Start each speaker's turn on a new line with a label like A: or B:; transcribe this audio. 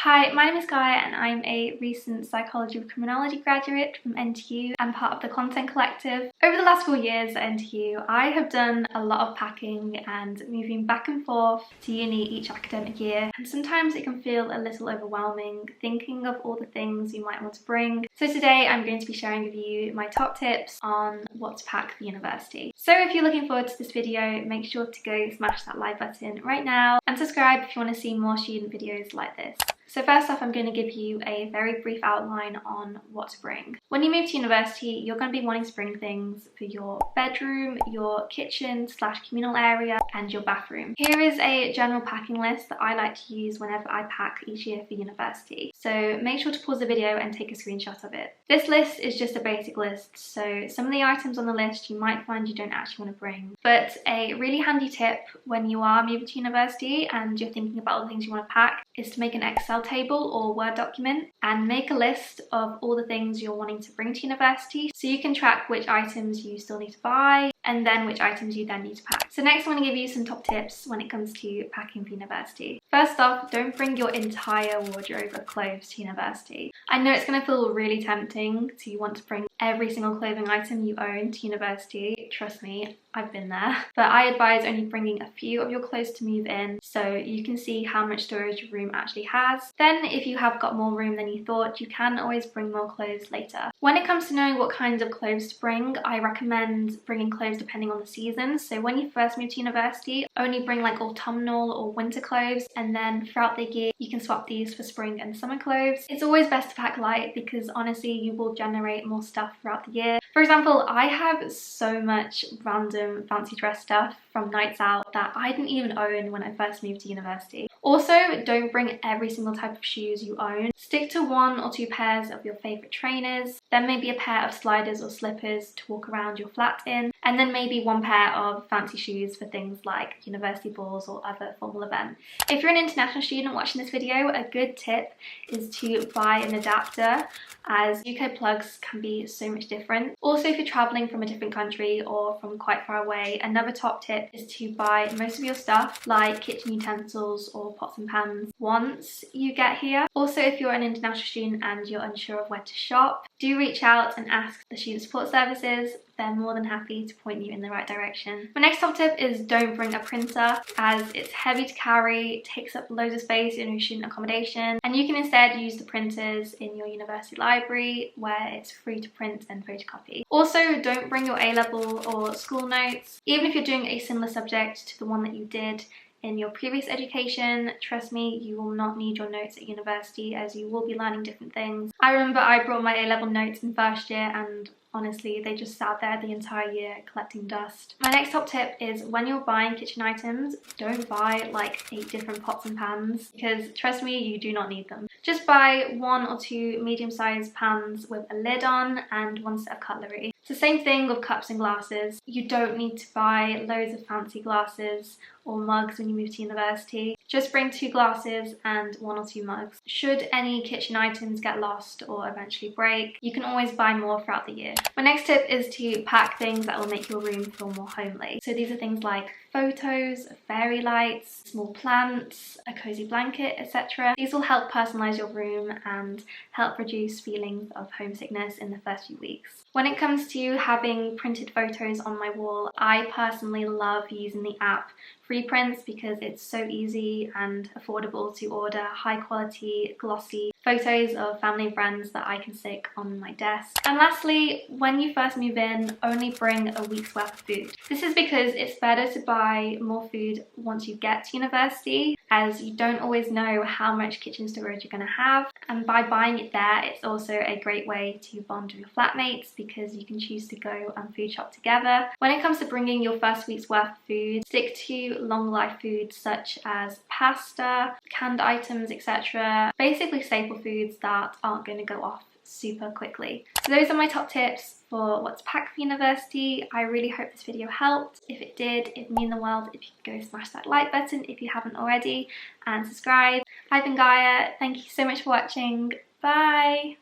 A: Hi, my name is Gaia and I'm a recent Psychology of Criminology graduate from NTU and part of the Content Collective. Over the last 4 years at NTU, I have done a lot of packing and moving back and forth to uni each academic year, and sometimes it can feel a little overwhelming thinking of all the things you might want to bring. So today I'm going to be sharing with you my top tips on what to pack for university. So if you're looking forward to this video, make sure to go smash that like button right now and subscribe if you want to see more student videos like this. So first off, I'm going to give you a very brief outline on what to bring. When you move to university, you're going to be wanting to bring things for your bedroom, your kitchen / communal area, and your bathroom. Here is a general packing list that I like to use whenever I pack each year for university. So make sure to pause the video and take a screenshot of it. This list is just a basic list, so some of the items on the list you might find you don't actually want to bring. But a really handy tip when you are moving to university and you're thinking about all the things you want to pack is to make an Excel table or Word document and make a list of all the things you're wanting to bring to university so you can track which items you still need to buy and then which items you then need to pack. So next I'm going to give you some top tips when it comes to packing for university. First off, don't bring your entire wardrobe of clothes to university. I know it's going to feel really tempting to want to bring every single clothing item you own to university. Trust me, I've been there. But I advise only bringing a few of your clothes to move in so you can see how much storage your room actually has. Then if you have got more room than you thought, you can always bring more clothes later. When it comes to knowing what kinds of clothes to bring, I recommend bringing clothes depending on the season. So when you first move to university, only bring like autumnal or winter clothes, and then throughout the year you can swap these for spring and summer clothes. It's always best to pack light because honestly you will generate more stuff throughout the year. For example, I have so much random fancy dress stuff from nights out that I didn't even own when I first moved to university. Also, don't bring every single type of shoes you own. Stick to 1 or 2 pairs of your favourite trainers, then maybe a pair of sliders or slippers to walk around your flat in, and then maybe 1 pair of fancy shoes for things like university balls or other formal events. If you're an international student watching this video, a good tip is to buy an adapter, as UK plugs can be so much different. Also, if you're travelling from a different country or from quite far away, another top tip is to buy most of your stuff like kitchen utensils or pots and pans once you get here. Also, if you're an international student and you're unsure of where to shop, do reach out and ask the student support services. They're more than happy to point you in the right direction. My next top tip is don't bring a printer, as it's heavy to carry, takes up loads of space in your student accommodation, and you can instead use the printers in your university library where it's free to print and photocopy. Also, don't bring your A-level or school notes. Even if you're doing a similar subject to the one that you did in your previous education, trust me, you will not need your notes at university as you will be learning different things. I remember I brought my A-level notes in first year and honestly, they just sat there the entire year collecting dust. My next top tip is when you're buying kitchen items, don't buy like 8 different pots and pans because trust me, you do not need them. Just buy 1 or 2 medium-sized pans with a lid on and 1 set of cutlery. It's the same thing with cups and glasses. You don't need to buy loads of fancy glasses or mugs when you move to university. Just bring 2 glasses and 1 or 2 mugs. Should any kitchen items get lost or eventually break, you can always buy more throughout the year. My next tip is to pack things that will make your room feel more homely. So these are things like photos, fairy lights, small plants, a cozy blanket, etc. These will help personalize your room and help reduce feelings of homesickness in the first few weeks. When it comes to having printed photos on my wall, I personally love using the app Prints because it's so easy and affordable to order high quality, glossy photos of family and friends that I can stick on my desk. And lastly, when you first move in, only bring a week's worth of food. This is because it's better to buy more food once you get to university, as you don't always know how much kitchen storage you're going to have, and by buying it there, it's also a great way to bond with your flatmates because you can choose to go and food shop together. When it comes to bringing your first week's worth of food, stick to long life foods such as pasta, canned items, etc. Basically staple foods that aren't going to go off super quickly. So those are my top tips for what to pack for university. I really hope this video helped. If it did, it'd mean the world if you could go smash that like button if you haven't already and subscribe. I've been Gaia. Thank you so much for watching. Bye!